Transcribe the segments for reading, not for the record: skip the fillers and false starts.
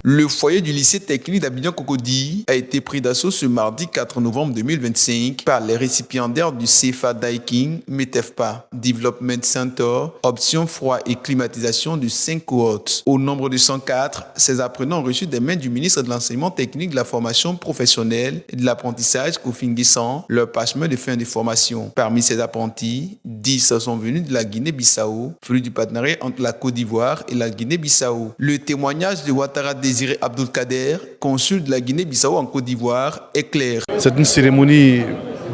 Le foyer du lycée technique d'Abidjan-Cocody a été pris d'assaut ce mardi 4 novembre 2025 par les récipiendaires du CFA Daikin METEFPA Development Center, option froid et climatisation de 5 cohortes. Au nombre de 104, ces apprenants ont reçu des mains du ministre de l'Enseignement technique, de la formation professionnelle et de l'apprentissage, Kofi N'Guessan, leur parchemin de fin de formation. Parmi ces apprentis, 10 sont venus de la Guinée-Bissau, fruit du partenariat entre la Côte d'Ivoire et la Guinée-Bissau. Le témoignage de Ouattara Désiré Abdulkader, consul de la Guinée-Bissau en Côte d'Ivoire, est clair. C'est une cérémonie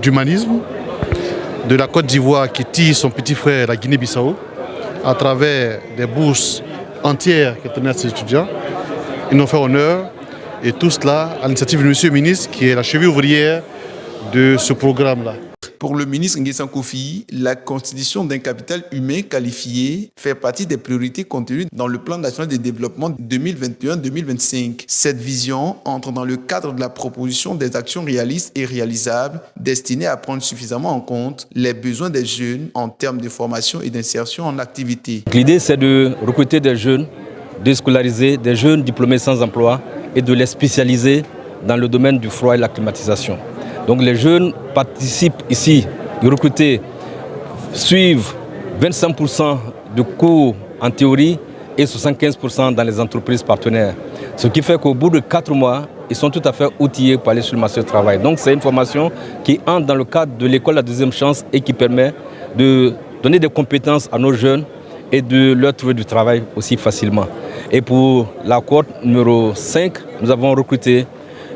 d'humanisme de la Côte d'Ivoire qui tire son petit frère, la Guinée-Bissau, à travers des bourses entières que tenaient ces étudiants. Ils nous ont fait honneur, et tout cela à l'initiative du monsieur le ministre qui est la cheville ouvrière de ce programme-là. Pour le ministre N'Guessan Kofi, la constitution d'un capital humain qualifié fait partie des priorités contenues dans le plan national de développement 2021-2025. Cette vision entre dans le cadre de la proposition des actions réalistes et réalisables destinées à prendre suffisamment en compte les besoins des jeunes en termes de formation et d'insertion en activité. L'idée, c'est de recruter des jeunes, de scolariser des jeunes diplômés sans emploi et de les spécialiser dans le domaine du froid et de la climatisation. Donc les jeunes participent ici, recrutés, suivent 25% de cours en théorie et 75% dans les entreprises partenaires. Ce qui fait qu'au bout de 4 mois, ils sont tout à fait outillés pour aller sur le marché du travail. Donc c'est une formation qui entre dans le cadre de l'école La Deuxième Chance et qui permet de donner des compétences à nos jeunes et de leur trouver du travail aussi facilement. Et pour la cohorte numéro 5, nous avons recruté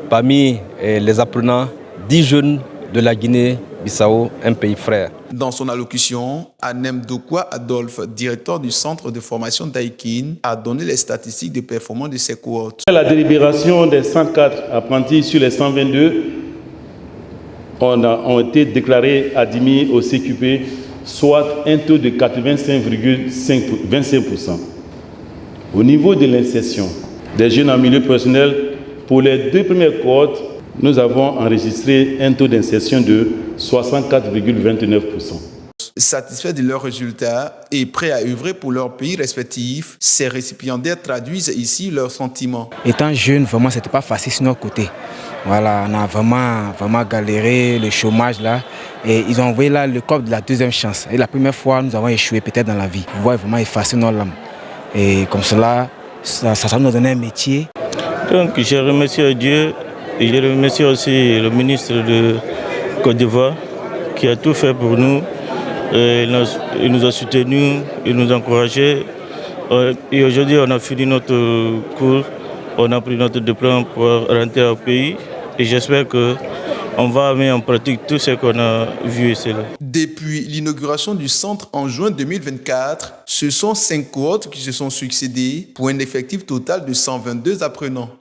parmi les apprenants 10 jeunes de la Guinée-Bissau, un pays frère. Dans son allocution, Anem Dokwa Adolphe, directeur du centre de formation Daikin, a donné les statistiques de performance de ces cohortes. La délibération des 104 apprentis sur les 122 ont été déclarés admis au CQP, soit un taux de 85,25%. Au niveau de l'insertion des jeunes en milieu personnel, pour les 2 premières cohortes, nous avons enregistré un taux d'insertion de 64,29%. Satisfaits de leurs résultats et prêts à œuvrer pour leur pays respectif, ces récipiendaires traduisent ici leurs sentiments. Étant jeune, vraiment, c'était pas facile sur notre côté. Voilà, on a vraiment galéré, le chômage là. Et ils ont envoyé là le corps de la deuxième chance. Et la première fois, nous avons échoué peut-être dans la vie. Pour pouvoir vraiment effacer nos lames. Et comme cela, ça nous a donné un métier. Donc, je remercie Dieu. Et je remercie aussi le ministre de Côte d'Ivoire qui a tout fait pour nous. Il nous a soutenus, il nous a encouragés. Et aujourd'hui, on a fini notre cours, on a pris notre diplôme pour rentrer au pays. Et j'espère qu'on va mettre en pratique tout ce qu'on a vu ici. Depuis l'inauguration du centre en juin 2024, ce sont 5 cohortes qui se sont succédées pour un effectif total de 122 apprenants.